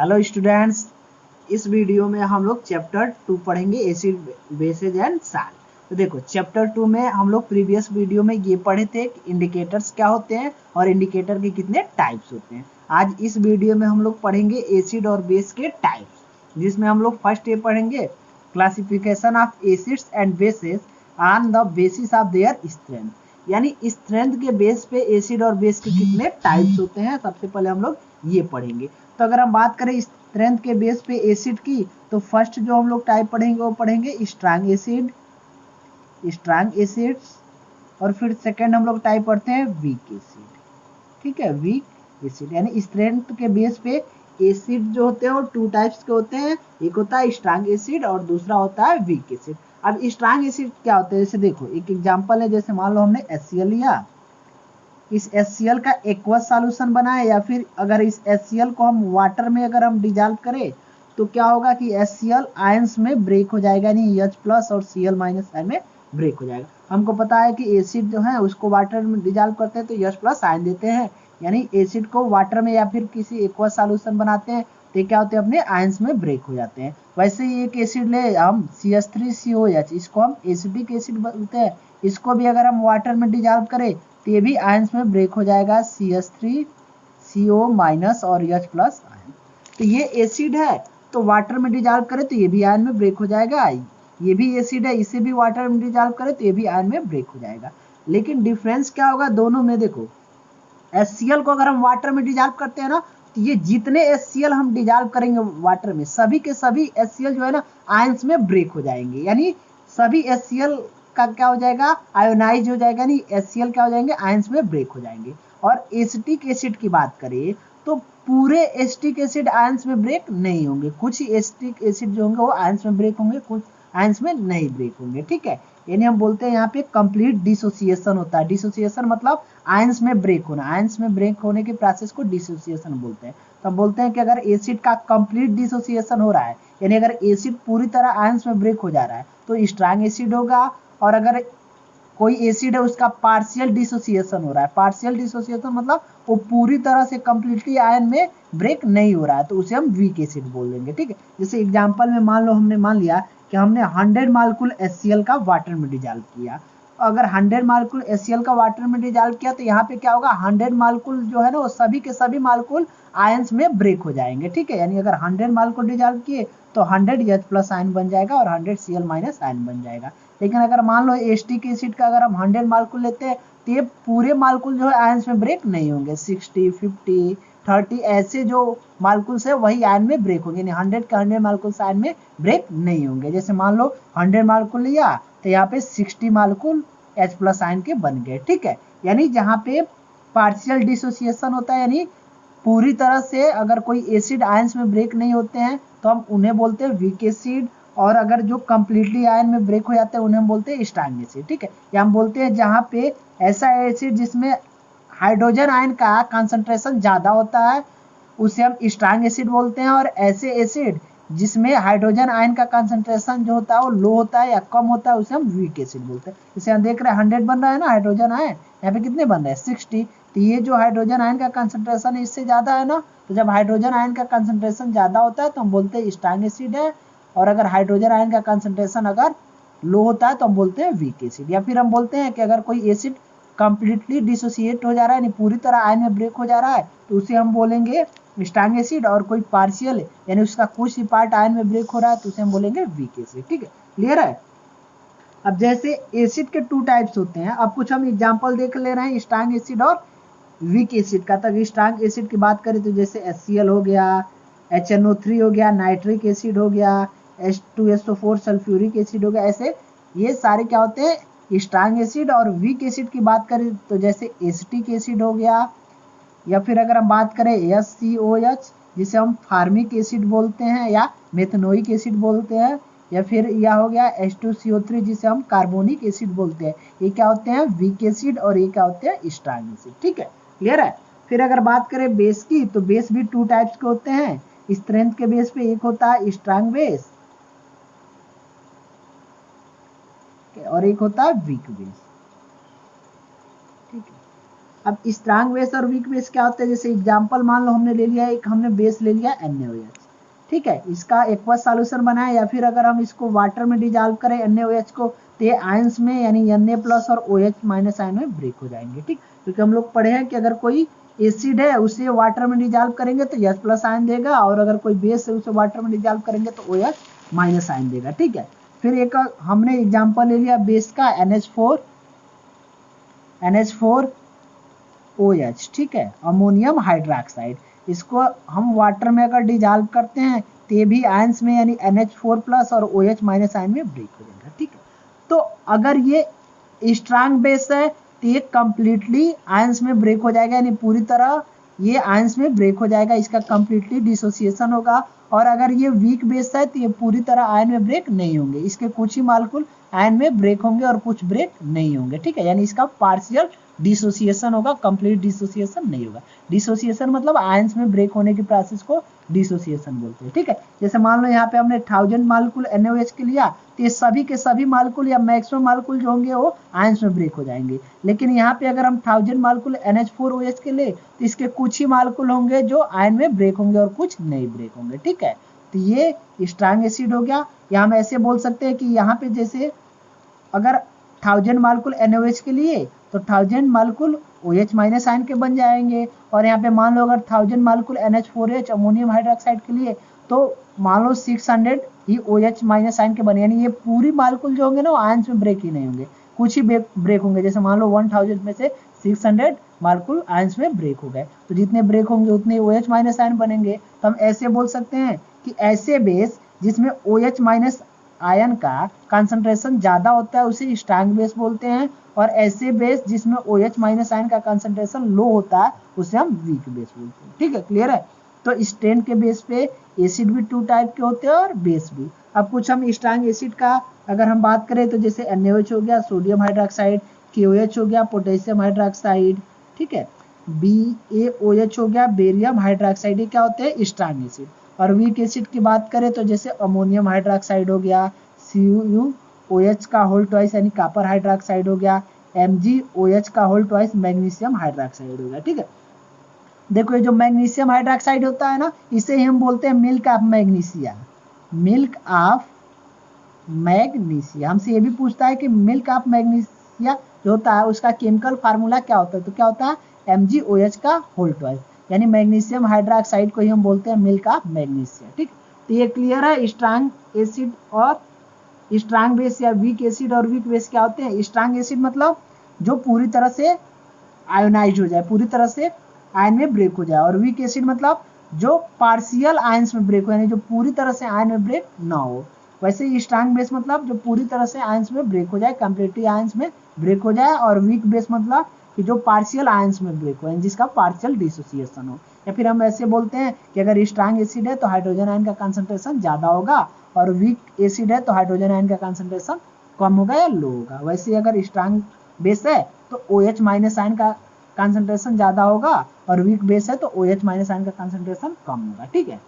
Hello students, इस video में हम लोग चैप्टर 2 पढ़ेंगे एसिड बेसेज एंड सॉल्ट। तो देखो चैप्टर 2 में हम लोग प्रीवियस वीडियो में ये पढ़े थे कि इंडिकेटर्स क्या होते हैं और इंडिकेटर के कितने टाइप्स होते हैं। आज इस वीडियो में हम लोग पढ़ेंगे एसिड और बेस के टाइप्स, जिसमें हम लोग फर्स्ट ये पढ़ेंगे classification of acids and bases on the basis of their strength, यानी स्ट्रेंथ के बेस पे एसिड और बेस के कितने टाइप्स होते हैं सबसे पहले हम लोग ये पढ़ेंगे। तो अगर हम बात करें स्ट्रेंथ के बेस पे एसिड की, तो फर्स्ट जो हम लोग टाइप पढ़ेंगे वो पढ़ेंगे स्ट्रांग एसिड्स, और फिर सेकंड हम लोग टाइप पढ़ते हैं वीक एसिड। ठीक है, वीक एसिड यानी स्ट्रेंथ के बेस पे एसिड जो होते हैं वो टू टाइप्स के होते हैं, एक होता है स्ट्रांग एसिड और दूसरा होता है वीक एसिड। अब स्ट्रांग एसिड क्या होते हैं, जैसे देखो एक एग्जांपल है, जैसे मान लो हमने HCl लिया, इस HCl का एक्वस सॉल्यूशन बनाए, या फिर अगर इस HCl को हम वाटर में अगर हम डिजॉल्व करें तो क्या होगा कि HCl आयंस में ब्रेक हो जाएगा, यानी H+ और Cl- आयन में ब्रेक हो जाएगा। हमको पता है कि एसिड जो है उसको वाटर में डिजॉल्व करते हैं तो H+ आयन देते हैं, यानी एसिड को वाटर में या फिर किसी एक्वस सॉल्यूशन बनाते हैं तो क्या होते हैं, अपने आयंस में ब्रेक हो जाते हैं। वैसे ही एक एसिड ले हम CH3COH, इसको हम एसिडिक एसिड बोलते हैं, इसको भी अगर हम वाटर में डिजॉल्व करें तो ये भी आयंस में ब्रेक हो जाएगा, CH3CO- और H+ आयन। तो ये एसिड है तो वाटर में डिजॉल्व करे तो ये भी आयन में ब्रेक हो जाएगा, ये भी एसिड है इसे भी वाटर में डिजॉल्व करे तो ये भी आयन में ब्रेक हो जाएगा। लेकिन डिफरेंस क्या होगा दोनों में, देखो HCl को अगर हम वाटर में डिजॉल्व करते हैं ना, तो ये जितने HCl हम डिजॉल्व करेंगे वाटर में सभी के सभी HCl जो है ना आयंस में ब्रेक हो जाएंगे, यानी सभी HCl का क्या हो जाएगा, आयोनाइज हो जाएगा, यानी HCl क्या हो जाएंगे, आयंस में ब्रेक हो जाएंगे। और एसिटिक एसिड की बात करें तो पूरे एसिटिक एसिड आयंस में ब्रेक नहीं होंगे, कुछ ही एसिटिक एसिड जो होंगे वो आयंस में ब्रेक होंगे, कुछ आयंस में नहीं ब्रेक होंगे। ठीक है, यानी हम बोलते हैं यहाँ पे कंप्लीट डिसोसिएशन होता है। डिसोसिएशन मतलब आयंस में ब्रेक होना, आयंस में ब्रेक होने के प्रोसेस को डिसोसिएशन बोलते हैं। तो हम बोलते हैं कि अगर एसिड का कंप्लीट डिसोसिएशन हो रहा है, यानी अगर एसिड पूरी तरह आयंस में ब्रेक हो जा रहा है तो स्ट्रांग एसिड होगा, और अगर कोई एसिड है उसका पार्शियल डिसोसिएशन हो रहा है, पार्शियल डिसोसिएशन मतलब वो पूरी तरह से कंप्लीटली आयन में ब्रेक नहीं हो रहा है, तो उसे हम वीक एसिड बोल देंगे। ठीक है, जैसे एग्जांपल में मान लो हमने मान लिया कि हमने 100 मालिक्यूल HCl का वाटर में डिजॉल्व किया, अगर 100 मालिक्यूल HCl का वाटर में डिजॉल्व किया तो यहाँ पे क्या होगा, 100 मालिक्यूल जो है ना वो सभी के सभी मालिक्यूल आयंस में ब्रेक हो जाएंगे। ठीक है, यानी अगर 100 मालिक्यूल डिजॉल्व किए तो 100 H+ आयन बन जाएगा और 100 Cl- आयन बन जाएगा। लेकिन अगर मान लो एसिटिक एसिड का अगर हम 100 मालिक्यूल लेते हैं तो ये पूरे मालिक्यूल जो है आयंस में ब्रेक नहीं होंगे, 60, 50, 30 ऐसे जो मालिक्यूल्स है वही आयन में ब्रेक होंगे, यानी 100 के 100 मालिक्यूल्स आयन में ब्रेक नहीं होंगे। जैसे मान लो 100 मालिक्यूल लिया तो यहाँ पे 60 मालिक्यूल H+ आयन के बन गए। ठीक है, यानी जहाँ पे पार्शियल डिसोसिएशन होता है, यानी पूरी तरह से अगर कोई एसिड आयंस में ब्रेक नहीं होते हैं तो हम उन्हें बोलते हैं वीक एसिड, और अगर जो कंप्लीटली आयन में ब्रेक हो जाते हैं उन्हें हम बोलते हैं स्ट्रांग एसिड। ठीक है, या हम बोलते हैं जहाँ पे ऐसा एसिड जिसमें हाइड्रोजन आयन का कंसंट्रेशन ज्यादा होता है उसे हम स्ट्रांग एसिड बोलते हैं, और ऐसे एसिड जिसमें हाइड्रोजन आयन का कंसंट्रेशन जो होता है वो लो होता है या कम होता है उसे हम वीक एसिड बोलते हैं। जैसे हम देख रहे हैं 100 बन रहा है ना हाइड्रोजन आयन, यहाँ पे कितने बन रहे हैं, 60। तो ये जो हाइड्रोजन आयन का कंसंट्रेशन है इससे ज्यादा है ना, तो जब हाइड्रोजन आयन का कंसंट्रेशन ज्यादा होता है तो हम बोलते हैं स्ट्रांग एसिड है, और अगर हाइड्रोजन आयन का कंसंट्रेशन अगर लो होता है तो हम बोलते हैं वीक एसिड। या फिर हम बोलते हैं कि अगर कोई एसिड कंप्लीटली डिसोसिएट हो जा रहा है, यानी पूरी तरह आयन में ब्रेक हो जा रहा है तो उसे हम बोलेंगे स्ट्रांग एसिड, और कोई पार्शियल यानी उसका कुछ ही पार्ट आयन में ब्रेक हो रहा है तो उसे हम बोलेंगे वीक एसिड। ठीक है, क्लियर है। अब जैसे एसिड के टू टाइप्स होते हैं, अब कुछ हम एग्जांपल देख ले रहे हैं स्ट्रांग एसिड और वीक एसिड का। तब स्ट्रांग एसिड की बात करें तो जैसे HCl हो गया, HNO3 हो गया, नाइट्रिक एसिड हो गया, H2SO4 सल्फ्यूरिक एसिड हो गया, ऐसे ये सारे क्या होते हैं स्ट्रांग एसिड। और वीक एसिड की बात करें तो जैसे एसिटिक एसिड हो गया, या फिर अगर हम बात करें HCOH जिसे हम फार्मिक एसिड बोलते हैं या मेथनोइक एसिड बोलते हैं, या फिर यह हो गया H2CO3 जिसे हम कार्बोनिक एसिड बोलते हैं, ये क्या होते हैं वीक एसिड और ये क्या होते हैं स्ट्रांग एसिड। ठीक है, क्लियर है। फिर अगर बात करें बेस की तो बेस भी टू टाइप्स के होते हैं, स्ट्रेंथ के बेस पे एक होता है स्ट्रांग बेस और एक होता है वीक बेस। ठीक है, अब स्ट्रांग बेस और वीक बेस क्या होता है, जैसे एग्जांपल मान लो हमने ले लिया एक हमने बेस ले लिया NaOH, ठीक है, इसका एक्वस सॉल्यूशन बनाया, या फिर अगर हम इसको वाटर में डिजॉल्व करें NaOH को तो ये आयंस में यानी Na+ और OH- आयन में ब्रेक हो जाएंगे, ठीक, क्योंकि हम लोग पढ़े हैं कि अगर कोई एसिड है उसे वाटर में डिजॉल्व करेंगे तो H+ आयन देगा, और अगर कोई बेस है उसे वाटर में डिजॉल्व करेंगे तो OH- आयन देगा, ठीक है। फिर एक हमने एग्जांपल ले लिया बेस का NH4OH, ठीक है, अमोनियम हाइड्रोक्साइड, इसको हम वाटर में अगर डिजॉल्व करते हैं तो ये भी आयंस में यानी NH4+ और OH- आयन में ब्रेक हो जाएगा, ठीक है। तो अगर ये स्ट्रांग बेस है तो ये कंप्लीटली आयंस में ब्रेक हो जाएगा, यानी पूरी तरह ये आयंस में ब्रेक हो जाएगा, इसका कंप्लीटली डिसोसिएशन होगा। और अगर ये वीक बेस है तो ये पूरी तरह आयन में ब्रेक नहीं होंगे, इसके कुछ ही मॉलिक्यूल आयन में ब्रेक होंगे और कुछ ब्रेक नहीं होंगे, ठीक है, यानी इसका पार्शियल डिसोसिएशन होगा, कंप्लीट डिसोसिएशन नहीं होगा। डिसोसिएशन मतलब आयंस में ब्रेक होने की प्रोसेस को डिसोसिएशन बोलते हैं, ठीक है। जैसे मान लो यहाँ पे हमने 1000 मॉलिक्यूल NaOH के लिया तो ये सभी के सभी मॉलिक्यूल या मैक्सिमम मॉलिक्यूल जो होंगे वो आयंस में ब्रेक हो जाएंगे। लेकिन यहाँ पे अगर हम 1000 मॉलिक्यूल NH4OH के ले तो इसके कुछ ही मॉलिक्यूल होंगे जो आयन में ब्रेक होंगे और कुछ नहीं ब्रेक होंगे, ठीक है। तो ये स्ट्रांग एसिड हो गया, या हम ऐसे बोल सकते हैं कि यहाँ पे जैसे अगर 1000 मॉलिक्यूल NaOH के लिए तो 1000 मॉलिक्यूल OH- आयन के बन जाएंगे, और यहाँ पे मान लो अगर 1000 मॉलिक्यूल NH4H अमोनियम हाइड्रोक्साइड के लिए तो मान लो 600 ही OH- आयन के बने, यानी ये पूरी मॉलिक्यूल जो होंगे ना आयंस में ब्रेक ही नहीं होंगे, कुछ ही ब्रेक होंगे। जैसे मान लो 1000 में से 600 मॉलिक्यूल आयंस में ब्रेक हो गए, तो जितने ब्रेक होंगे उतने OH- आयन बनेंगे। तो हम ऐसे बोल सकते हैं कि ऐसे बेस जिसमें OH- आयन का कंसंट्रेशन ज्यादा होता है उसे स्ट्रांग बेस बोलते हैं, और ऐसे बेस जिसमें OH- आयन का कंसंट्रेशन लो होता है उसे हम वीक बेस बोलते हैं, ठीक है, क्लियर है। तो स्ट्रेन के बेस पे एसिड भी 2 टाइप के होते हैं और बेस भी। अब कुछ हम स्ट्रांग एसिड का अगर हम बात करें तो जैसे NaOH हो गया सोडियम हाइड्रोक्साइड, KOH हो गया पोटेशियम हाइड्रोक्साइड, ठीक है, BaOH हो गया बेरियम हाइड्रोक्साइड, ये क्या होते हैं स्ट्रांग एसिड। और वीक एसिड की बात करें तो जैसे अमोनियम हाइड्रोक्साइड हो गया, CuOH का होल ट्वाइस यानी कॉपर हाइड्रोक्साइड हो गया, MgOH का होल ट्वाइस मैग्नीशियम हाइड्रोक्साइड हो गया, ठीक है। देखो ये जो मैग्नीशियम हाइड्रोक्साइड होता है ना इसे हम बोलते हैं milk of magnesia, milk of magnesia. हमसे ये भी पूछता है कि मिल्क ऑफ मैग्नीशिया जो होता है उसका केमिकल फार्मूला क्या होता है, तो क्या होता है MgOH का होल ट्वाइस, यानी मैग्नीशियम हाइड्रोक्साइड को ही हम बोलते हैं मिल्क ऑफ मैग्नीशिया, ठीक। तो ये क्लियर है स्ट्रांग एसिड और स्ट्रांग बेस, या वीक एसिड और वीक बेस क्या होते हैं। स्ट्रांग एसिड मतलब जो पूरी तरह से आयोनाइज हो जाए, पूरी तरह से आयन में ब्रेक हो जाए, और वीक एसिड मतलब जो पार्शियल आयंस में ब्रेक हो, यानी जो पूरी तरह से आयन में ब्रेक ना हो। वैसे स्ट्रांग बेस मतलब जो पूरी तरह से आयंस में ब्रेक हो जाए, कंप्लीटली आयंस में ब्रेक हो जाए, और वीक बेस मतलब कि जो पार्शियल आयंस में ब्रेक हो, जिसका पार्शियल डिसोसिएशन हो। या फिर हम ऐसे बोलते हैं कि अगर स्ट्रांग एसिड है तो हाइड्रोजन आयन का कंसंट्रेशन ज्यादा होगा, और वीक एसिड है तो हाइड्रोजन आयन का कंसंट्रेशन कम होगा या लो होगा। वैसे अगर स्ट्रांग बेस है तो OH- आयन का कंसंट्रेशन ज्यादा होगा, और वीक बेस है तो OH- आयन का कंसंट्रेशन कम होगा, ठीक है।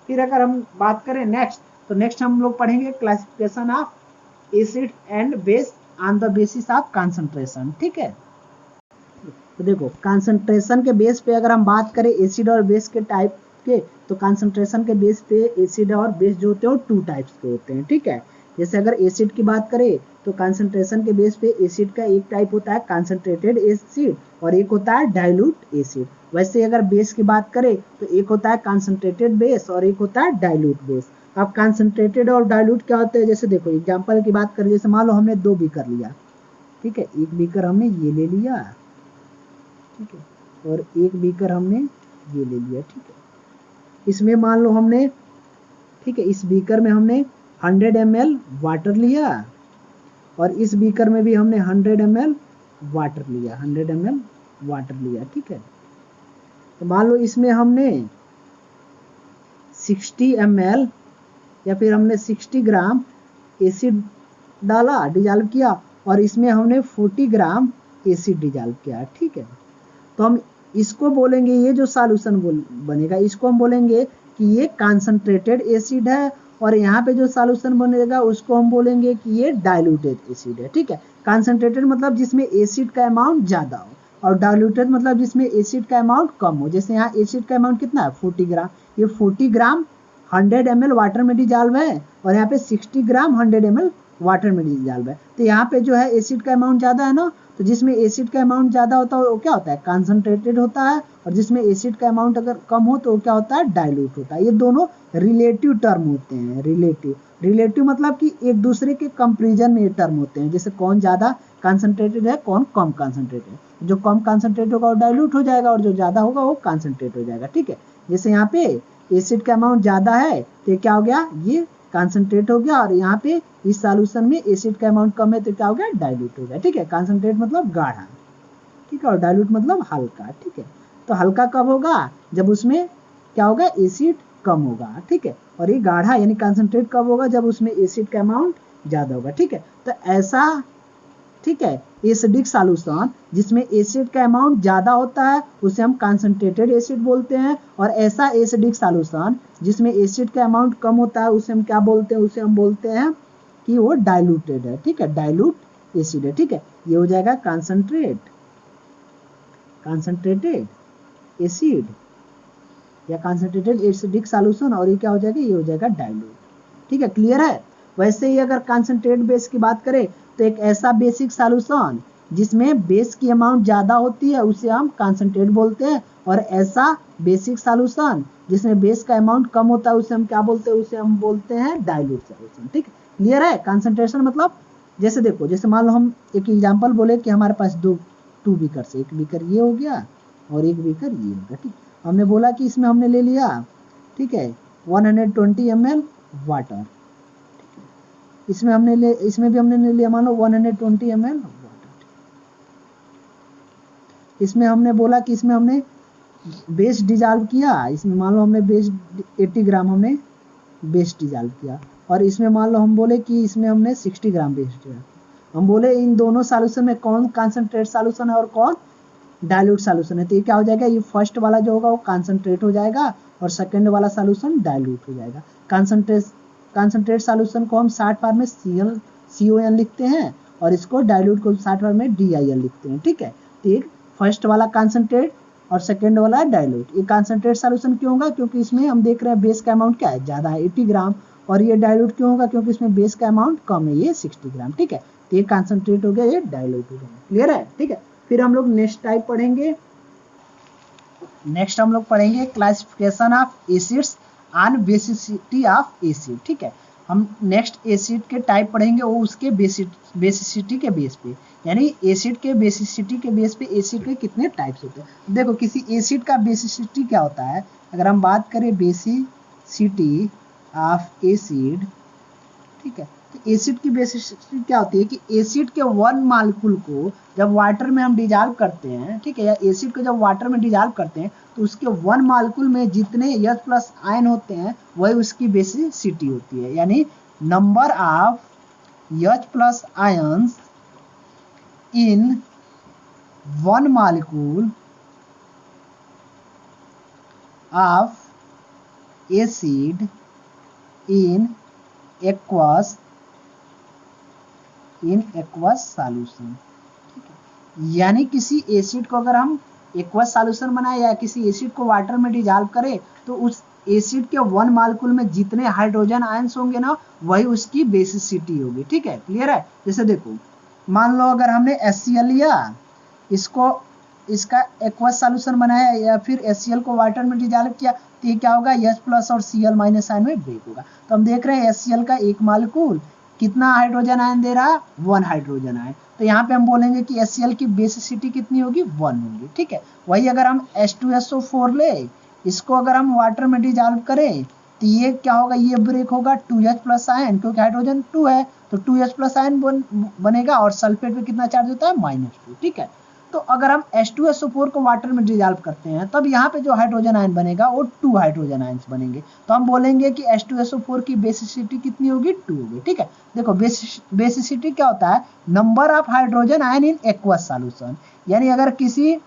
फिर अगर हम बात करें नेक्स्ट, तो नेक्स्ट हम लोग पढ़ेंगे classification of acid and base on the basis of concentration, ठीक है। तो देखो कंसंट्रेशन के बेस पे अगर हम बात करें एसिड और बेस के टाइप के, तो कंसंट्रेशन के बेस पे एसिड और बेस जो होते हैं वो 2 टाइप्स के होते हैं, ठीक है। जैसे अगर एसिड की बात करें तो कंसंट्रेशन के बेस पे एसिड का एक टाइप होता है कंसंट्रेटेड एसिड, और एक होता है डाइल्यूट एसिड। वैसे अगर बेस की बात करें तो एक होता है कंसंट्रेटेड बेस और एक होता है डाइल्यूट बेस। अब कंसंट्रेटेड और डाइल्यूट क्या होते हैं, जैसे देखो एग्जाम्पल की बात करें, जैसे मान लो हमने 2 बीकर लिया, ठीक है, एक बीकर हमने ये ले लिया, ठीक है, और एक बीकर हमने ये ले लिया, ठीक है। इसमें मान लो हमने, ठीक है, इस बीकर में हमने 100 ml वाटर लिया, और इस बीकर में भी हमने 100 ml वाटर लिया, 100 ml वाटर लिया, ठीक है। तो मान लो इसमें हमने 60 ml या फिर हमने 60 ग्राम एसिड डाला, डिजॉल्व किया, और इसमें हमने 40 ग्राम एसिड डिजॉल्व किया, ठीक है। तो हम इसको बोलेंगे, ये जो सॉल्यूशन बनेगा इसको हम बोलेंगे कि ये कंसंट्रेटेड एसिड है, और यहाँ पे जो सॉल्यूशन बनेगा उसको हम बोलेंगे कि ये डाइल्यूटेड एसिड है, ठीक है। कंसंट्रेटेड मतलब जिसमें एसिड का अमाउंट ज्यादा हो, और डाइल्यूटेड मतलब जिसमें एसिड का अमाउंट कम हो। जैसे यहाँ एसिड का अमाउंट कितना है 40 ग्राम, ये 40 ग्राम 100 ml वाटर में डिजॉल्व है और यहाँ पे 60 ग्राम 100 ml वाटर में डिजॉल्व है। तो यहाँ पे जो है एसिड का अमाउंट ज़्यादा है ना, तो जिसमें एसिड का अमाउंट ज़्यादा होता है वो क्या होता है कॉन्सनट्रेटेड होता है, और जिसमें एसिड का अमाउंट अगर कम हो तो वो क्या होता है डाइल्यूट होता है। ये दोनों रिलेटिव टर्म होते हैं। रिलेटिव मतलब कि एक दूसरे के कंपेरिजन में ये टर्म होते हैं, जैसे कौन ज़्यादा कॉन्सनट्रेटेड है कौन कम कॉन्सनट्रेटेड है। जो कम कॉन्सनट्रेट होगा वो डाइल्यूट हो जाएगा और जो ज़्यादा होगा वो कॉन्सनट्रेट हो जाएगा। ठीक है, जैसे यहाँ पे एसिड का अमाउंट ज़्यादा है तो क्या हो गया ये कॉन्सनट्रेट हो गया, और यहाँ पे इस सॉल्यूशन में एसिड का अमाउंट कम है तो क्या हो गया डाइल्यूट हो गया। ठीक है, कॉन्सनट्रेट मतलब गाढ़ा, ठीक है, और डाइल्यूट मतलब हल्का। ठीक है, तो हल्का कब होगा जब उसमें क्या होगा एसिड कम होगा। ठीक है, और ये गाढ़ा यानी कॉन्सनट्रेट कब होगा जब उसमें एसिड का अमाउंट ज़्यादा होगा। ठीक है, तो ऐसा ठीक है एसिडिक सॉल्यूशन जिसमें एसिड का अमाउंट ज़्यादा होता है उसे हम कॉन्सनट्रेटेड एसिड बोलते हैं, और ऐसा एसिडिक सॉल्यूशन जिसमें एसिड का अमाउंट कम होता है उसे हम क्या बोलते हैं, उसे हम बोलते हैं कि वो डाइल्यूटेड है। ठीक है, डाइल्यूट एसिड है। ठीक है, ये हो जाएगा कॉन्सनट्रेटेड एसिड या कॉन्सनट्रेटेड एसिडिक सॉल्यूशन, और ये क्या हो जाएगा ये हो जाएगा डाइल्यूट। ठीक है, क्लियर है। वैसे ही अगर कॉन्सनट्रेट बेस की बात करें तो एक ऐसा बेसिक सॉल्यूशन जिसमें बेस की अमाउंट ज़्यादा होती है उसे हम कॉन्सनट्रेट बोलते हैं, और ऐसा बेसिक सॉल्यूशन जिसमें बेस का अमाउंट कम होता है उसे हम क्या बोलते हैं, उसे हम बोलते हैं डाइल्यूट सॉल्यूशन। ठीक है, क्लियर है। कॉन्सनट्रेशन मतलब जैसे देखो, जैसे मान लो हम एक एग्जाम्पल बोले कि हमारे पास टू बीकर से, एक बीकर ये हो गया और एक बीकर ये हो गया। ठीक, हमने बोला कि इसमें हमने ले लिया ठीक है 120 ml वाटर, इसमें भी हमने ले लिया मान लो 120 ml वाटर। इसमें हमने बोला कि इसमें हमने बेस डिजॉल्व किया, इसमें मान लो हमने बेस 80 ग्राम हमने बेस डिजॉल्व किया, और इसमें मान लो हम बोले कि इसमें हमने 60 ग्राम बेस डिजॉल्व। हम बोले इन दोनों सॉल्यूशन में कौन कॉन्सनट्रेट सॉल्यूशन है और कौन डाइल्यूट सॉल्यूशन है, तो ये क्या हो जाएगा ये फर्स्ट वाला जो होगा वो कॉन्सनट्रेट हो जाएगा और सेकंड वाला सॉल्यूशन डाइल्यूट हो जाएगा। कॉन्सनट्रेट सॉल्यूशन को हम शॉर्ट फॉर्म में CON लिखते हैं और इसको डाइल्यूट को शॉर्ट फॉर्म में DIL लिखते हैं। ठीक है, तो एक फर्स्ट वाला कॉन्सनट्रेट और सेकंड वाला डाइल्यूट। ये कॉन्सनट्रेट सॉल्यूशन क्यों होगा क्योंकि इसमें हम देख रहे हैं बेस का अमाउंट क्या है ज़्यादा है 80 ग्राम, और ये डाइल्यूट क्यों होगा क्योंकि इसमें बेस का अमाउंट कम है ये 60 ग्राम। ठीक है, तो ये कॉन्सनट्रेट हो गया ये डाइल्यूट हो गया। क्लियर है। ठीक है, फिर हम लोग नेक्स्ट टाइप पढ़ेंगे। नेक्स्ट हम लोग पढ़ेंगे classification of acids on basicity of acid. ठीक है, हम नेक्स्ट एसिड के टाइप पढ़ेंगे वो उसके बेसिसिटी के बेस पे, यानी एसिड के बेसिसिटी के बेस पे एसिड के कितने टाइप्स होते हैं। देखो किसी एसिड का बेसिसिटी क्या होता है, अगर हम बात करें बेसिसिटी ऑफ एसिड, ठीक है, तो एसिड की बेसिसिटी क्या होती है कि एसिड के वन मालिक्यूल को जब वाटर में हम डिजॉल्व करते हैं, ठीक है, या एसिड को जब वाटर में डिजॉल्व करते हैं तो उसके वन मालिक्यूल में जितने H+ आयन होते हैं वही उसकी बेसिसिटी होती है, यानी number of H+ ions in one molecule of acid in aqueous solution. ठीक है, यानी किसी एसिड को अगर हम एक्वस सॉल्यूशन बनाए या किसी एसिड को वाटर में डिजॉल्व करें तो उस एसिड के वन मालिक्यूल में जितने हाइड्रोजन आयंस होंगे ना वही उसकी बेसिसिटी होगी। ठीक है, क्लियर है। जैसे देखो मान लो अगर हमने HCl लिया, इसको इसका एक्वस सॉल्यूशन बनाया या फिर HCl को वाटर में डिजॉल्व किया तो ये क्या होगा H+ और Cl- आयन में ब्रेक होगा। तो हम देख रहे हैं HCl का एक मालिक्यूल कितना हाइड्रोजन आयन दे रहा है 1 हाइड्रोजन आयन, तो यहाँ पे हम बोलेंगे कि HCl की बेसिसिटी कितनी होगी 1 होगी। ठीक है, वही अगर हम H2SO4 ले, इसको अगर हम वाटर में डिजॉल्व करें तो ये क्या होगा ये ब्रेक होगा 2H+ आयन, क्योंकि हाइड्रोजन 2 है तो 2H+ आयन बनेगा और सल्फेट पे कितना चार्ज होता है -2। ठीक है, तो अगर हम H2SO4 को वाटर में डिजॉल्व करते हैं तब यहाँ पे जो हाइड्रोजन आयन बनेगा वो 2 हाइड्रोजन आयन्स बनेंगे, तो हम बोलेंगे कि H2SO4 की बेसिसिटी कितनी होगी 2 होगी। ठीक है, देखो बेसिसिटी क्या होता है number of hydrogen ion in aqueous solution, यानी अगर किसी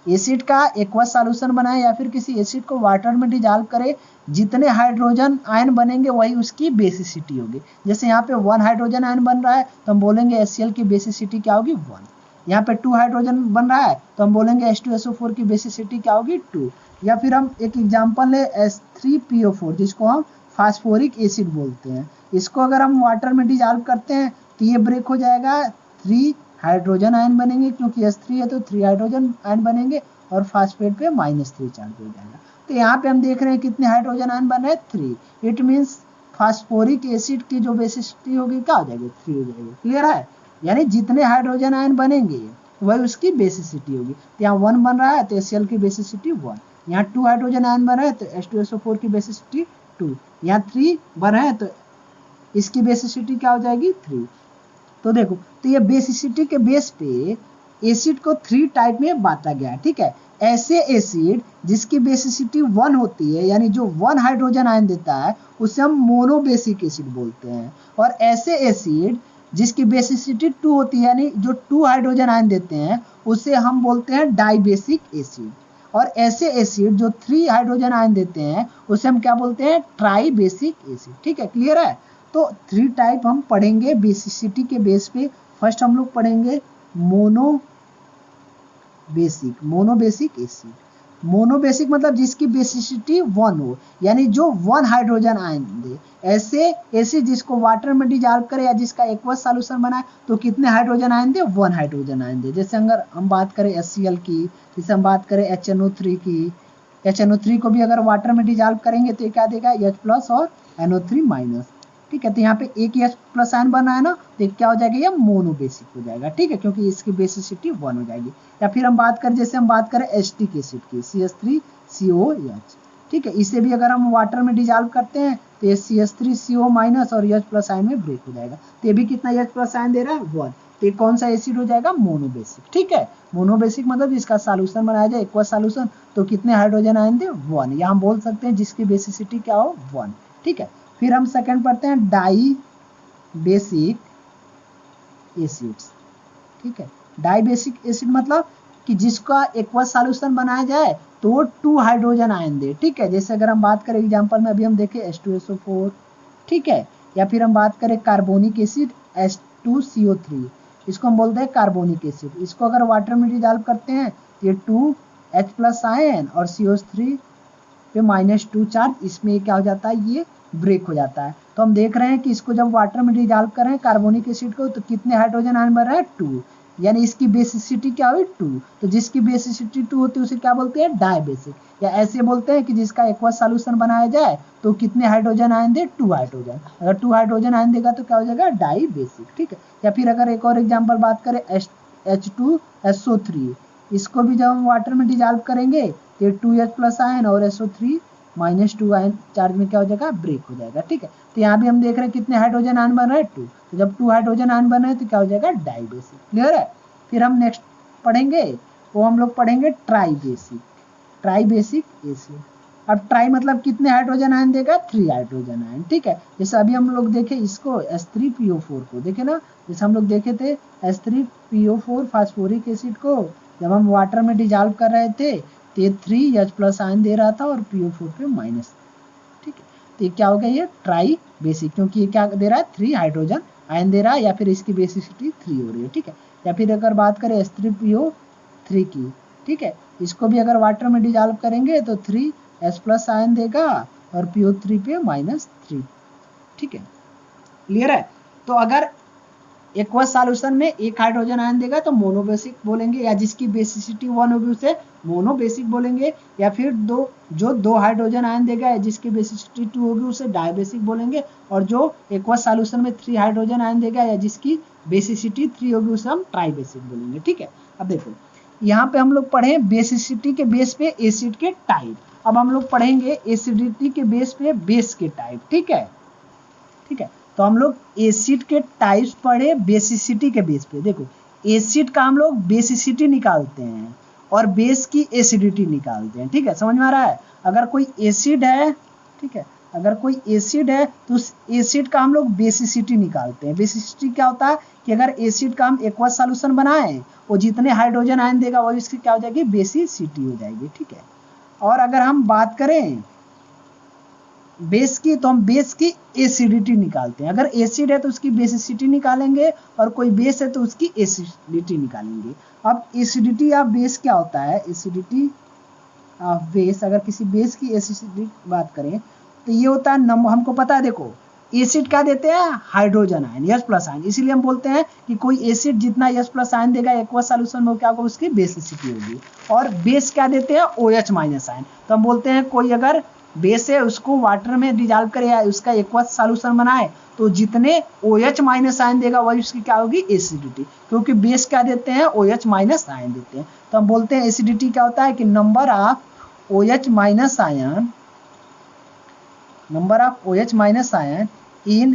एसिड का एक्वस सॉल्यूशन बनाए या फिर किसी एसिड को वाटर में डिजॉल्व करे जितने हाइड्रोजन आयन बनेंगे वही उसकी बेसिसिटी होगी। जैसे यहाँ पे 1 हाइड्रोजन आयन बन रहा है तो हम बोलेंगे HCl की बेसिसिटी क्या होगी 1। यहाँ पे 2 हाइड्रोजन बन रहा है तो हम बोलेंगे H2SO4 की बेसिसिटी क्या होगी 2। या फिर हम एक एग्जांपल ले H3PO4 जिसको हम फास्फोरिक एसिड बोलते हैं। इसको अगर हम वाटर में डिजॉल्व करते हैं तो ये ब्रेक हो जाएगा, 3 हाइड्रोजन आयन बनेंगे क्योंकि H3 है तो 3 हाइड्रोजन आयन बनेंगे और फास्फेट पे -3 चार्ज हो जाएगा। तो यहाँ पे हम देख रहे हैं कितने हाइड्रोजन आयन बन रहे हैं 3। इट मीन्स फास्फोरिक एसिड की जो बेसिसिटी होगी क्या हो जाएगी 3 हो जाएगी। क्लियर है, यानी जितने हाइड्रोजन आयन बनेंगे वही उसकी बेसिसिटी होगी। तो यहाँ 1 बन रहा है तो HCl की बेसिसिटी 1, यहाँ 2 हाइड्रोजन आयन बन रहे हैं तो H2SO4 की बेसिसिटी 2, यहाँ 3 बन रहे हैं तो इसकी बेसिसिटी क्या हो जाएगी 3। तो देखो, तो ये बेसिसिटी के बेस पे एसिड को 3 टाइप में बांटा गया है। ठीक है, ऐसे एसिड जिसकी बेसिसिटी 1 होती है यानी जो 1 हाइड्रोजन आयन देता है उसे हम मोनोबेसिक एसिड बोलते हैं, और ऐसे एसिड जिसकी बेसिसिटी 2 होती है यानी जो 2 हाइड्रोजन आयन देते हैं उसे हम बोलते हैं डाइबेसिक एसिड, और ऐसे एसिड जो 3 हाइड्रोजन आयन देते हैं उसे हम क्या बोलते हैं ट्राइबेसिक एसिड। ठीक है, क्लियर है। तो 3 टाइप हम पढ़ेंगे बेसिसिटी के बेस पे। फर्स्ट हम लोग पढ़ेंगे मोनोबेसिक एसिड। मोनोबेसिक मतलब जिसकी बेसिसिटी 1 हो यानी जो 1 हाइड्रोजन आयन दे। ऐसे एसिड जिसको वाटर में डिजॉल्व करे या जिसका एक्वस सॉल्यूशन बनाए तो कितने हाइड्रोजन आयन दे 1 हाइड्रोजन आयन दे। जैसे अगर हम बात करें HCl की, जैसे हम बात करें HNO3 की, HNO3 को भी अगर वाटर में डिजॉल्व करेंगे तो ये क्या देगा H+ और NO3-। ठीक है, तो यहाँ पे एक H+ आयन बना है ना तो क्या हो जाएगा ये मोनोबेसिक हो जाएगा। ठीक है, क्योंकि इसकी बेसिसिटी 1 हो जाएगी। या फिर हम बात करें, जैसे हम बात करें एसिटिक एसिड की CH3COH। ठीक है, इसे भी अगर हम वाटर में डिजॉल्व करते हैं तो ये CH3CO- और H+ आयन में ब्रेक हो जाएगा। तो ये भी कितना H+ आयन दे रहा है 1। तो ये कौन सा एसिड हो जाएगा मोनोबेसिक। ठीक है, मोनोबेसिक मतलब जिसका सॉल्यूशन बनाया जाए एक्वस सॉल्यूशन तो कितने हाइड्रोजन आयन दे 1, या हम बोल सकते हैं जिसकी बेसिसिटी क्या हो 1। ठीक है, फिर हम सेकंड पढ़ते हैं डाई बेसिक एसिड्स। ठीक है, डाई बेसिक एसिड मतलब कि जिसका एक्वस सॉल्यूशन बनाया जाए तो वो 2 हाइड्रोजन आयन दे। ठीक है, जैसे अगर हम बात करें एग्जांपल में अभी हम देखें H2SO4। ठीक है, या फिर हम बात करें कार्बोनिक एसिड H2CO3, इसको हम बोलते हैं कार्बोनिक एसिड। इसको अगर वाटर में डिजॉल्व करते हैं तो ये 2H+ आयन और CO3 पे -2 चार्ज, इसमें क्या हो जाता है ये ब्रेक हो जाता है। तो हम देख रहे हैं कि इसको जब वाटर में डिजॉल्व कर रहे हैं कार्बोनिक एसिड को तो कितने हाइड्रोजन आयन बन रहा है 2, यानी इसकी बेसिसिटी क्या हुई 2। तो जिसकी बेसिसिटी 2 होती है उसे क्या बोलते हैं डाइबेसिक, या ऐसे बोलते हैं कि जिसका एक्वस सॉल्यूशन बनाया जाए तो कितने हाइड्रोजन आयन दे 2 हाइड्रोजन। अगर 2 हाइड्रोजन आयन देगा तो क्या हो जाएगा डाइबेसिक। ठीक है, या फिर अगर एक और एग्जाम्पल बात करें H2SO3, इसको भी जब हम वाटर में डिजॉल्व करेंगे तो 2H+ आयन और SO3 -2 आयन चार्ज में क्या हो जाएगा ब्रेक हो जाएगा। ठीक है, तो यहाँ भी हम देख रहे हैं कितने हाइड्रोजन आयन बन रहे हैं 2। तो जब 2 हाइड्रोजन आयन बन रहे हैं तो क्या हो जाएगा डाइबेसिक। क्लियर है। फिर हम नेक्स्ट पढ़ेंगे वो हम लोग पढ़ेंगे ट्राइबेसिक एसिड। अब ट्राई मतलब कितने हाइड्रोजन आयन देगा 3 हाइड्रोजन आयन। ठीक है, जैसे अभी हम लोग देखे इसको H3PO4 को देखे ना, जैसे हम लोग देखे थे H3PO4 फास्फोरिक एसिड को जब हम वाटर में डिजॉल्व कर रहे थे तो ये 3H+ आयन दे रहा था और PO4 पे माइनस। ठीक है, तो ये क्या हो गया ये ट्राई बेसिक, क्योंकि ये क्या दे रहा है 3 हाइड्रोजन आयन दे रहा है या फिर इसकी बेसिसिटी 3 हो रही है। ठीक है, या फिर अगर बात करें H3PO3 की, ठीक है, इसको भी अगर वाटर में डिजॉल्व करेंगे तो 3H+ आयन देगा और PO3 पे -3। ठीक है, क्लियर है। तो अगर एक्वस सॉल्यूशन में एक हाइड्रोजन आयन देगा तो मोनोबेसिक बोलेंगे, या जिसकी बेसिसिटी 1 होगी उसे मोनोबेसिक बोलेंगे, या फिर जो 2 हाइड्रोजन आयन देगा या जिसकी बेसिसिटी 2 होगी उसे डाइबेसिक बोलेंगे, और जो एक्वस सॉल्यूशन में 3 हाइड्रोजन आयन देगा या जिसकी बेसिसिटी 3 होगी उसे हम ट्राइबेसिक बोलेंगे। ठीक है, अब देखो यहाँ पे हम लोग पढ़े बेसिसिटी के बेस पे एसिड के टाइप। अब हम लोग पढ़ेंगे एसिडिटी के बेस पे बेस के टाइप। ठीक है, ठीक है, तो हम लोग एसिड के टाइप्स पढ़े बेसिसिटी के बेस पे। देखो एसिड का हम लोग बेसिसिटी निकालते हैं और बेस की एसिडिटी निकालते हैं। ठीक है, समझ में आ रहा है। अगर कोई एसिड है, ठीक है, अगर कोई एसिड है तो उस एसिड का हम लोग बेसिसिटी निकालते हैं। बेसिसिटी क्या होता है कि अगर एसिड का हम एक्वस सॉल्यूशन बनाएं वो जितने हाइड्रोजन आयन देगा वो इसकी क्या हो जाएगी बेसिसिटी हो जाएगी। ठीक है, और अगर हम बात करें बेस की, तो हम बेस की एसिडिटी निकालते हैं। अगर एसिड है तो उसकी बेसिसिटी निकालेंगे, और कोई बेस है तो उसकी एसिडिटी निकालेंगे। अब एसिडिटी ऑफ बेस क्या होता है, एसिडिटी ऑफ बेस, अगर किसी बेस की एसिडिटी बात करें तो ये होता है नंबर, हमको पता है, देखो एसिड क्या देते हैं, hydrogen ion, H plus ion, इसीलिए हम बोलते हैं कि कोई एसिड जितना H प्लस आयन देगा एक्वस सॉल्यूशन में क्या होगा, उसकी बेसिसिटी होगी। और बेस क्या देते हैं, OH माइनस आयन, तो हम बोलते हैं कोई अगर बेस है उसको वाटर में डिजॉल्व करे या उसका एक्वस सॉल्यूशन बनाए तो जितने OH माइनस आयन देगा वही उसकी क्या होगी, एसिडिटी, क्योंकि बेस क्या देते हैं, OH माइनस आयन देते हैं। तो हम बोलते हैं एसिडिटी क्या होता है कि number of OH minus ion, number of OH minus ion in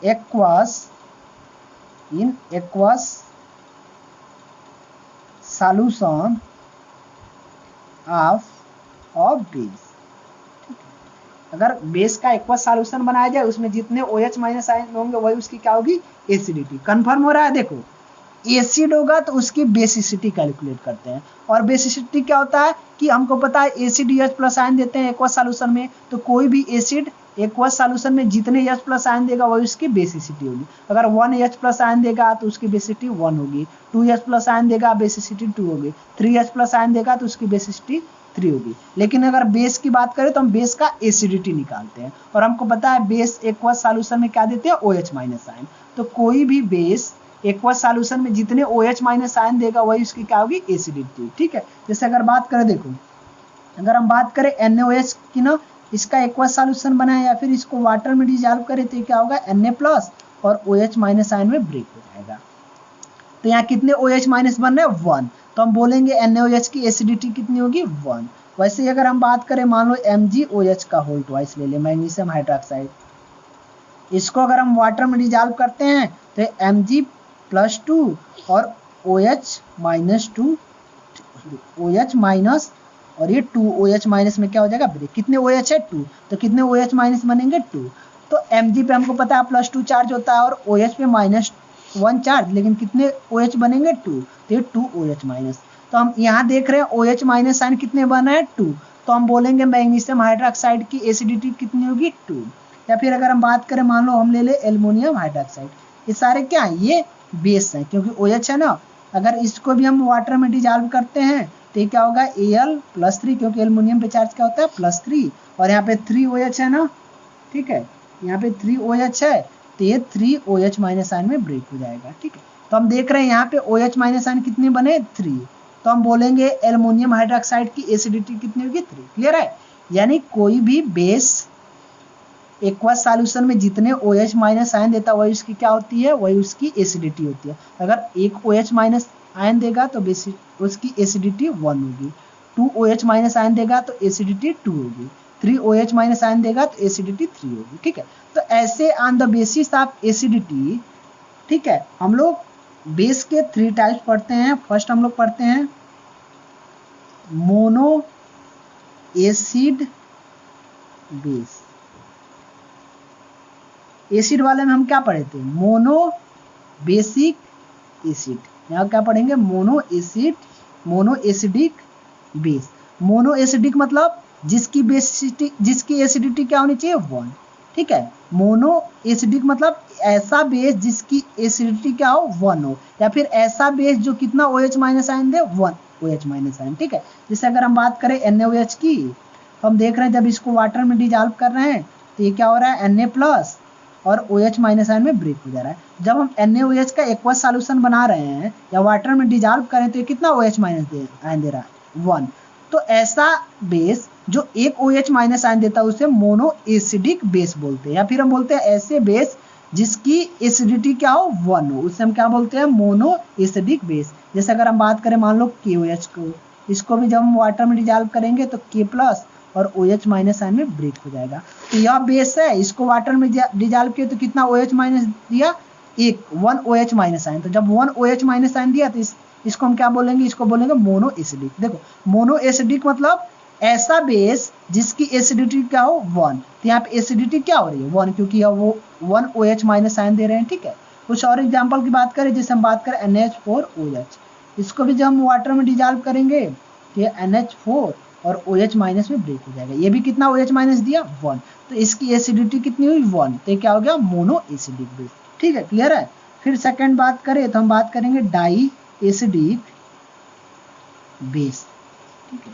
aqueous solution of base। अगर बेस का एक्वस सॉल्यूशन बनाया जाए उसमें जितने OH माइनस आयन होंगे वही उसकी क्या होगी, एसिडिटी। कंफर्म हो रहा है, देखो एसिड होगा तो उसकी बेसिसिटी कैलकुलेट करते हैं। और बेसिसिटी क्या होता है कि हमको पता है एसिड H प्लस आयन देते हैं एक्वस सॉल्यूशन में, तो कोई भी एसिड एक्वस सॉल्यूशन में जितने H प्लस आयन देगा वही उसकी बेसिसिटी होगी। अगर 1 H प्लस आयन देगा तो उसकी बेसिसिटी 1 होगी, 2 H प्लस आयन देगा बेसिसिटी 2 होगी, 3 H प्लस आयन देगा तो उसकी बेसिसिटी 3 होगी। लेकिन अगर बेस की बात करें तो हम बेस का एसिडिटी निकालते हैं, और हमको पता है बेस एक्वस सॉल्यूशन में क्या देते हैं, OH माइनस आयन, तो कोई भी बेस एक्वस सॉल्यूशन में जितने OH माइनस आयन देगा वही उसकी क्या होगी, एसिडिटी। ठीक है, जैसे अगर बात करें, देखो अगर हम बात करें NaOH की ना, इसका एक्वस सॉल्यूशन बनाए या फिर इसको वाटर में डिजॉल्व करें तो क्या होगा, Na प्लस और OH माइनस आयन में ब्रेक हो जाएगा। तो यहाँ कितने OH माइनस बन रहे हैं, 1, तो हम बोलेंगे NaOH की एसिडिटी कितनी होगी, 1। वैसे अगर हम बात करें, मान लो MgOH का होल ट्वाइस ले ले, मैग्नीशियम हाइड्रोक्साइड, इसको अगर हम वाटर में डिजॉल्व करते हैं तो Mg प्लस 2 और OH माइनस 2, OH माइनस और ये 2 OH माइनस में क्या हो जाएगा, ब्रेक। कितने OH है, 2, तो कितने OH माइनस बनेंगे, 2। तो Mg पे हमको पता है प्लस 2 चार्ज होता है और OH पे माइनस 1 चार्ज, लेकिन कितने OH बनेंगे, 2, तो ये 2 OH माइनस। तो हम यहाँ देख रहे हैं OH माइनस साइन कितने बना है, 2, तो हम बोलेंगे मैग्नीशियम हाइड्रोक्साइड की एसिडिटी कितनी होगी, 2। या फिर अगर हम बात करें, मान लो हम ले ले एल्युमिनियम हाइड्रोक्साइड, ये सारे क्या है, ये बेस है क्योंकि OH है ना। अगर इसको भी हम वाटर में डिजॉल्व करते हैं तो ये क्या होगा, Al प्लस 3, क्योंकि एल्युमिनियम पे चार्ज क्या होता है, प्लस 3, और यहाँ पे 3 OH है ना, ठीक है, यहाँ पे 3 OH है, तो ये 3 OH माइनस आयन में ब्रेक हो जाएगा। ठीक है, तो हम देख रहे हैं यहाँ पे OH माइनस आयन कितने बने, 3, तो हम बोलेंगे एल्युमिनियम हाइड्रोक्साइड की एसिडिटी कितनी होगी, 3। क्लियर है, यानी कोई भी बेस एक्वस सॉल्यूशन में जितने OH माइनस आयन देता है वही उसकी क्या होती है, वही उसकी एसिडिटी होती है। अगर एक OH माइनस आयन देगा तो उसकी एसिडिटी 1 होगी, 2 OH माइनस आयन देगा तो एसिडिटी 2 होगी, 3 OH माइनस आयन देगा तो एसिडिटी 3 होगी। ठीक है, तो ऐसे on the basis of acidity, ठीक है, हम लोग बेस के 3 टाइप्स पढ़ते हैं। फर्स्ट हम लोग पढ़ते हैं मोनो एसिड बेस। एसिड वाले में हम क्या पढ़े थे, मोनो बेसिक एसिड, यहाँ क्या पढ़ेंगे, mono acidic base. Mono acidic मतलब जिसकी एसिडिटी क्या होनी चाहिए, 1। ठीक है, मोनो एसिडिक मतलब ऐसा बेस जिसकी एसिडिटी क्या हो, 1 हो, या फिर ऐसा बेस जो कितना OH माइनस आयन दे, 1 OH माइनस आयन। ठीक है, जैसे अगर हम बात करें NaOH की, तो हम देख रहे हैं जब इसको वाटर में डिजॉल्व कर रहे हैं तो ये क्या हो रहा है, Na प्लस और OH माइनस आयन में ब्रेक हो जा रहा है। जब हम NaOH का एक्वस सॉल्यूशन बना रहे हैं या वाटर में डिजॉल्व करें तो ये कितना OH माइनस आयन दे रहा है, 1। तो ऐसा बेस जो एक OH माइनस आयन देता है उसे मोनो एसिडिक बेस बोलते हैं। या फिर हम बोलते हैं ऐसे बेस जिसकी एसिडिटी क्या हो, 1 हो, उससे हम क्या बोलते हैं, मोनो एसिडिक बेस। जैसे अगर हम बात करें, मान लो KOH को, इसको भी जब हम वाटर में डिजॉल्व करेंगे तो K प्लस और OH माइनस आयन में ब्रेक हो जाएगा। तो यह बेस है, इसको वाटर में डिजॉल्व किया तो कितना OH माइनस दिया, 1 OH माइनस आयन। तो जब 1 OH माइनस आयन दिया तो इसको हम क्या बोलेंगे, इसको बोलेंगे मोनो एसिडिक। देखो मोनो एसिडिक मतलब ऐसा बेस जिसकी एसिडिटी क्या हो, 1। तो यहाँ पे एसिडिटी क्या हो रही है, 1, क्योंकि यह वो 1 OH माइनस आयन दे रहे हैं। ठीक है, कुछ और एग्जाम्पल की बात करें, जैसे हम बात करें NH4OH, इसको भी जब हम वाटर में डिजॉल्व करेंगे तो ये NH4 और OH माइनस में ब्रेक हो जाएगा। ये भी कितना OH माइनस दिया 1, तो इसकी एसिडिटी कितनी हुई 1, तो ये क्या हो गया मोनो एसिडिक बेस। ठीक है, क्लियर है। फिर सेकंड बात करें तो हम बात करेंगे डाई एसिडिक बेस। ठीक है,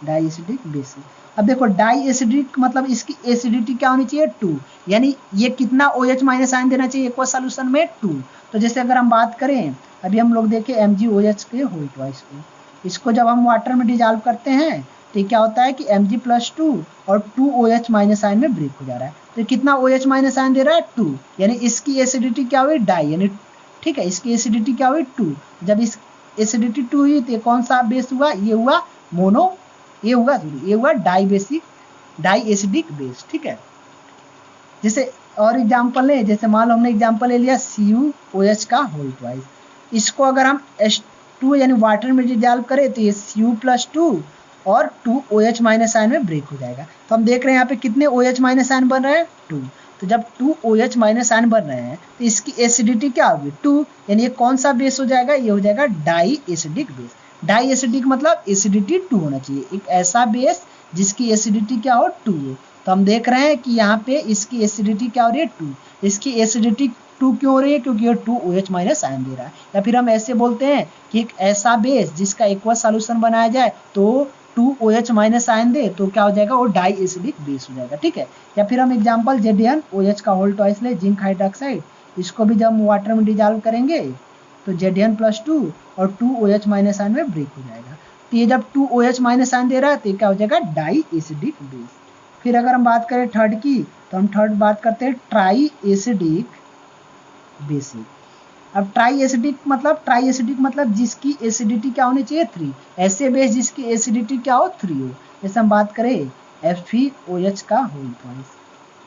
डाई एसिडिक बेस। अब देखो डाई एसिडिक मतलब इसकी एसिडिटी क्या होनी चाहिए 2, यानी ये कितना OH माइनस आयन देना चाहिए एक्वा सॉल्यूशन में 2। तो जैसे अगर हम बात करें, अभी हम लोग देखें MgOH के होल ट्वाइस को, इसको जब हम वाटर में डिजॉल्व करते हैं तो क्या होता है कि Mg+2 और 2 OH माइनस आयन में ब्रेक हो जा रहा है। तो कितना OH माइनस आयन दे रहा है 2, यानी इसकी एसिडिटी क्या हुई डाई, यानी ठीक है इसकी एसिडिटी क्या हुई 2। जब इस एसिडिटी 2 हुई तो कौन सा बेस हुआ, ये हुआ मोनो, ये हुआ डाई एसिडिक बेस। ठीक है, जैसे और एग्जांपल ले, जैसे मान लो हमने एग्जांपल ले लिया CuOH का होल ट्वाइस, इसको अगर हम H2 यानी वाटर में डिजॉल्व करें तो ये Cu+2 और 2 OH माइनस आयन में ब्रेक हो जाएगा। तो हम देख रहे हैं यहाँ पे कितने OH माइनस आयन बन रहे हैं 2। तो जब 2 OH माइनस आयन बन रहे हैं तो इसकी एसिडिटी क्या होगी 2, यानी ये कौन सा बेस हो जाएगा, ये हो जाएगा diacidic base. Diacidic मतलब एसिडिटी 2 होना चाहिए, एक ऐसा बेस जिसकी एसिडिटी क्या हो 2 हो। तो हम देख रहे हैं कि यहाँ पे इसकी एसिडिटी क्या हो रही है 2, इसकी एसिडिटी 2 क्यों हो रही है, क्योंकि ये 2 OH माइनस आयन दे रहा है। या फिर हम ऐसे बोलते हैं कि एक ऐसा बेस जिसका एक्वस सॉल्यूशन बनाया जाए तो 2 OH माइनस आयन दे तो क्या हो जाएगा, वो डाई एसिडिक बेस हो जाएगा। ठीक है, या फिर हम एग्जाम्पल ZnOH का होल ट्वाइस ले, जिंक हाइड्रोक्साइड, इसको भी जब हम वाटर में डिजॉल्व करेंगे तो Zn+2 और 2 OH माइनस आयन में ब्रेक हो जाएगा। तो ये जब 2 OH माइनस आयन दे रहा है तो क्या हो जाएगा डाई एसिडिक बेस। फिर अगर हम बात करें थर्ड की, तो हम थर्ड बात करते हैं ट्राई एसिडिक बेसिक। अब ट्राई एसिडिक मतलब जिसकी एसिडिटी क्या होनी चाहिए 3, ऐसे बेस जिसकी एसिडिटी क्या हो 3 हो। जैसे हम बात करें FeOH का होल ट्वाइस,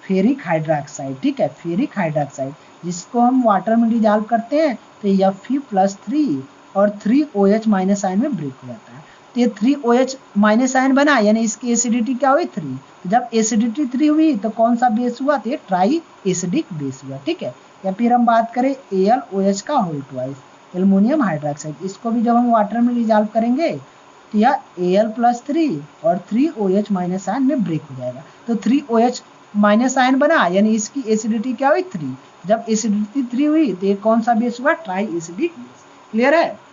फेरिक हाइड्रोक्साइड। ठीक है, फेरिक हाइड्रोक्साइड जिसको हम वाटर में डिजॉल्व करते हैं तो Fe+3 और 3 OH माइनस आयन में ब्रेक हो जाता है। तो ये 3 OH माइनस आयन बना, यानी इसकी एसिडिटी क्या हुई 3। तो जब एसिडिटी 3 हुई तो कौन सा बेस हुआ, तो ये ट्राई एसिडिक बेस हुआ। ठीक है, या फिर हम बात करें AlOH का होल ट्वाइस, एल्युमिनियम हाइड्रोक्साइड, इसको भी जब हम वाटर में डिजॉल्व करेंगे तो यह Al+3 और 3 OH माइनस आयन में ब्रेक हो जाएगा। तो 3 OH माइनस आयन बना, यानी इसकी एसिडिटी क्या हुई 3। जब एसिडिटी 3 हुई तो ये कौन सा बेस हुआ, ट्राई एसिडिक बेस। क्लियर है।